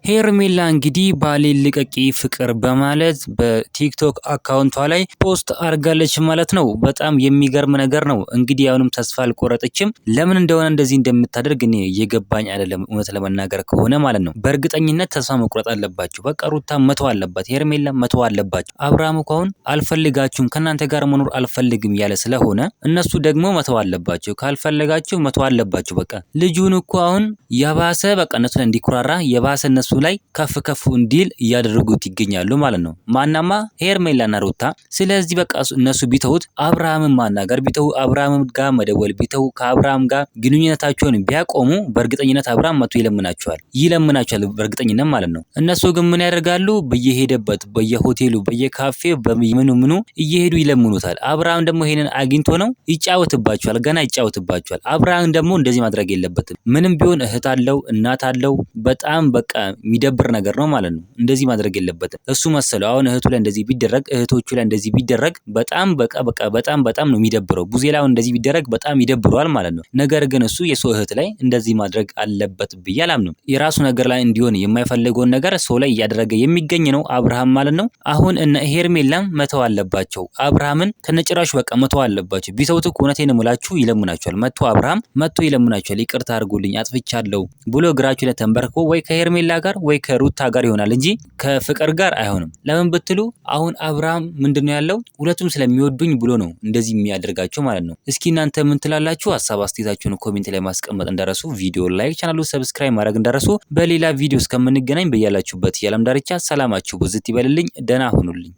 ሄርሜላ እንግዲህ ባሌን ልቀቂ ፍቅር በማለት በቲክቶክ አካውንቷ ላይ ፖስት አርጋለች ማለት ነው። በጣም የሚገርም ነገር ነው። እንግዲህ አሁንም ተስፋ አልቆረጠችም። ለምን እንደሆነ እንደዚህ እንደምታደርግ እኔ እየገባኝ አይደለም፣ እውነት ለመናገር ከሆነ ማለት ነው። በእርግጠኝነት ተስፋ መቁረጥ አለባችሁ። በቃ ሩታ መተው አለባት፣ ሄርሜላ መተው አለባችሁ። አብርሃም እኮ አሁን አልፈልጋችሁም፣ ከእናንተ ጋር መኖር አልፈልግም ያለ ስለሆነ እነሱ ደግሞ መተው አለባቸው። ካልፈለጋችሁ መተው አለባችሁ። በቃ ልጁን እኮ አሁን የባሰ በቃ እነሱ ላይ እንዲኩራራ የባሰ እነሱ ላይ ከፍ እንዲል እያደረጉት ይገኛሉ ማለት ነው። ማናማ ሄርሜላና ሩታ። ስለዚህ በቃ እነሱ ቢተውት አብርሃምን ማናገር ቢተው፣ አብርሃም ጋር መደወል ቢተው፣ ከአብርሃም ጋር ግንኙነታቸውን ቢያቆሙ በእርግጠኝነት አብርሃም መጥቶ ይለምናቸዋል በእርግጠኝነት ማለት ነው። እነሱ ግን ምን ያደርጋሉ? በየሄደበት በየሆቴሉ በየካፌው በምኑ እየሄዱ ይለምኑታል። አብርሃም ደግሞ ይሄንን አግኝቶ ነው ይጫወትባቸዋል፣ ገና ይጫወትባቸዋል። አብርሃም ደግሞ እንደዚህ ማድረግ የለበትም። ምንም ቢሆን እህት አለው እናት አለው። በጣም በቃ የሚደብር ነገር ነው ማለት ነው። እንደዚህ ማድረግ የለበትም። እሱ መሰለው አሁን እህቱ ላይ እንደዚህ ቢደረግ፣ እህቶቹ ላይ እንደዚህ ቢደረግ በጣም በጣም ነው የሚደብረው። ቡዜላው እንደዚህ ቢደረግ በጣም ይደብረዋል ማለት ነው። ነገር ግን እሱ የሰው እህት ላይ እንደዚህ ማድረግ አለበት ብዬ አላምንም። የራሱ ነገር ላይ እንዲሆን የማይፈልገውን ነገር ሰው ላይ እያደረገ የሚገኝ ነው አብርሃም ማለት ነው። አሁን እነ ሄርሜላም መተው አለባቸው። አብርሃምን ከነጭራሹ በቃ መተው አለባቸው። ቢተውት እኮ እውነቴን ነው የምላችሁ ይለምናቸዋል። አብርሃም መጥቶ ይለምናቸዋል። ይቅርታ አድርጉልኝ አጥፍቻለሁ ብሎ እግራችሁ ላይ ተንበርክኮ ወይ ከሄርሜላ ጋር ወይ ከሩታ ጋር ይሆናል እንጂ ከፍቅር ጋር አይሆንም። ለምን ብትሉ አሁን አብርሃም ምንድነው ያለው? ሁለቱም ስለሚወዱኝ ብሎ ነው እንደዚህ የሚያደርጋቸው ማለት ነው። እስኪ እናንተ ምን ትላላችሁ? ሀሳብ አስተያየታችሁን ኮሜንት ላይ ማስቀመጥ እንዳረሱ፣ ቪዲዮ ላይክ፣ ቻናሉ ሰብስክራይብ ማድረግ እንዳረሱ። በሌላ ቪዲዮ እስከምንገናኝ በያላችሁበት የዓለም ዳርቻ ሰላማችሁ ብዝት ይበልልኝ። ደህና ሁኑልኝ።